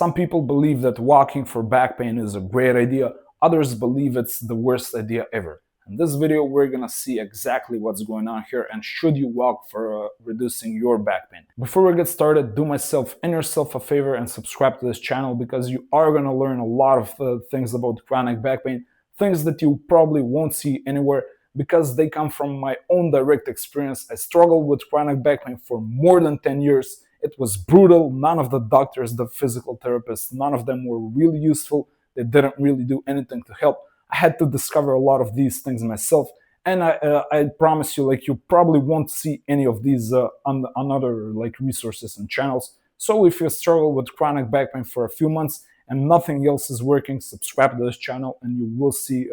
Some people believe that walking for back pain is a great idea, others believe it's the worst idea ever. In this video, we're gonna see exactly what's going on here and should you walk for reducing your back pain. Before we get started, do myself and yourself a favor and subscribe to this channel because you are gonna learn a lot of things about chronic back pain, things that you probably won't see anywhere because they come from my own direct experience. I struggled with chronic back pain for more than 10 years. It was brutal. None of the doctors, the physical therapists, none of them were really useful. They didn't really do anything to help. I had to discover a lot of these things myself, and I promise you, like, you probably won't see any of these on other like resources and channels. So if you struggle with chronic back pain for a few months and nothing else is working, subscribe to this channel and you will see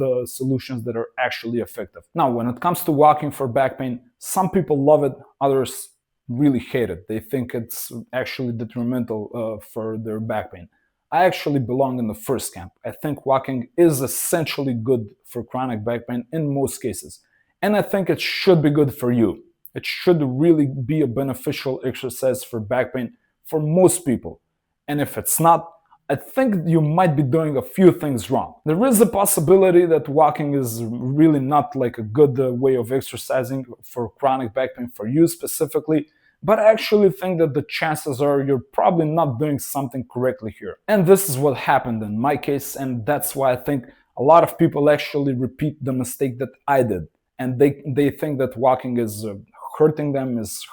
the solutions that are actually effective. Now, when it comes to walking for back pain, some people love it, others really hate it. They think it's actually detrimental for their back pain. I actually belong in the first camp. I think walking is essentially good for chronic back pain in most cases. And I think it should be good for you. It should really be a beneficial exercise for back pain for most people. And if it's not, I think you might be doing a few things wrong. There is a possibility that walking is really not like a good way of exercising for chronic back pain for you specifically, but I actually think that the chances are you're probably not doing something correctly here. And this is what happened in my case, and that's why I think a lot of people actually repeat the mistake that I did. And they think that walking is hurting them, is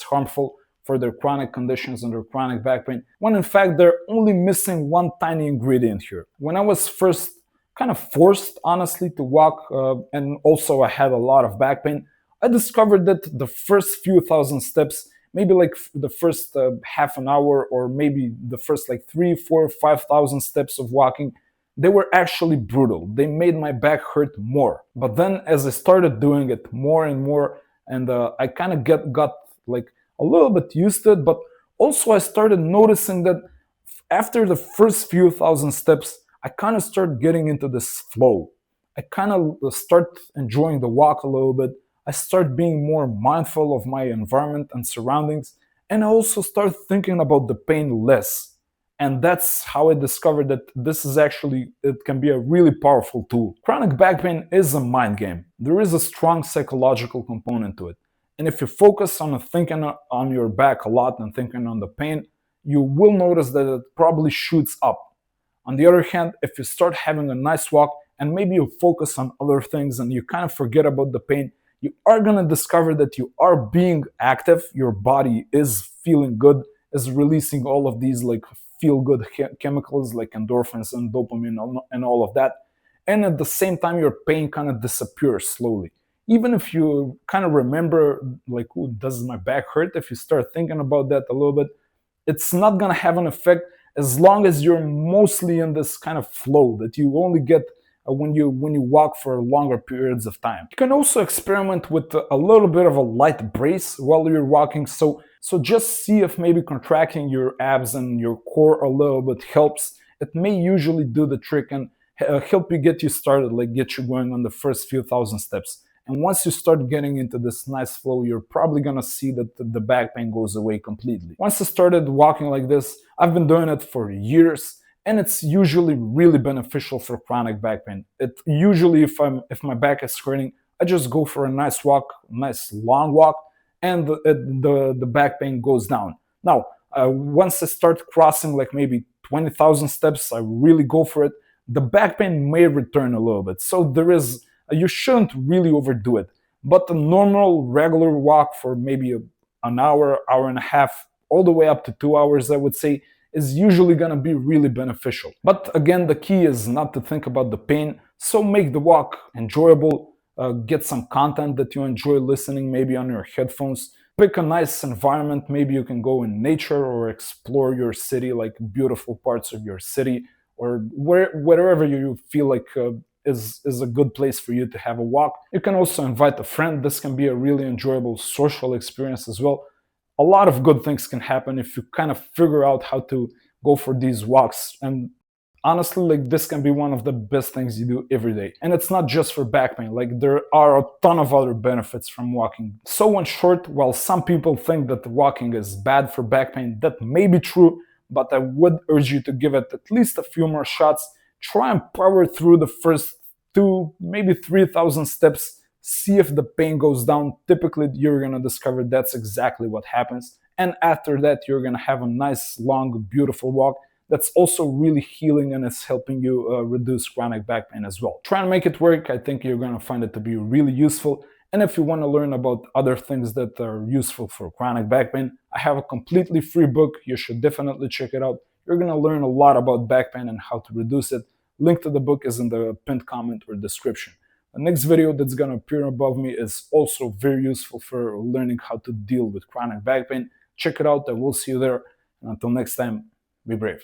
harmful for their chronic conditions and their chronic back pain, when in fact they're only missing one tiny ingredient here. When I was first kind of forced, honestly, to walk, and also I had a lot of back pain, I discovered that the first few thousand steps, maybe like the first half an hour, or maybe the first like 3, 4, 5,000 steps of walking, they were actually brutal. They made my back hurt more. But then as I started doing it more and more, and I kind of got like a little bit used to it, but also I started noticing that after the first few thousand steps, I kind of started getting into this flow. I kind of start enjoying the walk a little bit. I start being more mindful of my environment and surroundings, and I also start thinking about the pain less. And that's how I discovered that this is actually, it can be a really powerful tool. Chronic back pain is a mind game. There is a strong psychological component to it. And if you focus on thinking on your back a lot and thinking on the pain, you will notice that it probably shoots up. On the other hand, if you start having a nice walk and maybe you focus on other things and you kind of forget about the pain, you are going to discover that you are being active, your body is feeling good, is releasing all of these like feel-good chemicals like endorphins and dopamine and all of that. And at the same time, your pain kind of disappears slowly. Even if you kind of remember, like, oh, does my back hurt? If you start thinking about that a little bit, it's not going to have an effect as long as you're mostly in this kind of flow that you only get when you walk for longer periods of time. You can also experiment with a little bit of a light brace while you're walking. So just see if maybe contracting your abs and your core a little bit helps. It may usually do the trick and help you get you started, like get you going on the first few thousand steps. And once you start getting into this nice flow, you're probably gonna see that the back pain goes away completely. Once I started walking like this, I've been doing it for years, and it's usually really beneficial for chronic back pain. It usually, if my back is hurting, I just go for a nice walk, nice long walk, and the back pain goes down. Now, once I start crossing like maybe 20,000 steps, I really go for it, the back pain may return a little bit. So you shouldn't really overdo it. But a normal, regular walk for maybe an hour, hour and a half, all the way up to 2 hours, I would say, is usually going to be really beneficial. But again, the key is not to think about the pain, so make the walk enjoyable, get some content that you enjoy listening, maybe on your headphones, pick a nice environment, maybe you can go in nature or explore your city, like beautiful parts of your city, or wherever you feel like is a good place for you to have a walk. You can also invite a friend. This can be a really enjoyable social experience as well. A lot of good things can happen if you kind of figure out how to go for these walks. And honestly, like, this can be one of the best things you do every day. And it's not just for back pain. Like, there are a ton of other benefits from walking. So in short, while some people think that walking is bad for back pain, that may be true, but I would urge you to give it at least a few more shots. Try and power through the first 2, maybe 3,000 steps. See if the pain goes down. Typically, you're going to discover that's exactly what happens. And after that, you're going to have a nice, long, beautiful walk that's also really healing and it's helping you reduce chronic back pain as well. Try and make it work. I think you're going to find it to be really useful. And if you want to learn about other things that are useful for chronic back pain, I have a completely free book. You should definitely check it out. You're going to learn a lot about back pain and how to reduce it. Link to the book is in the pinned comment or description. The next video that's going to appear above me is also very useful for learning how to deal with chronic back pain. Check it out. I will see you there. And until next time, be brave.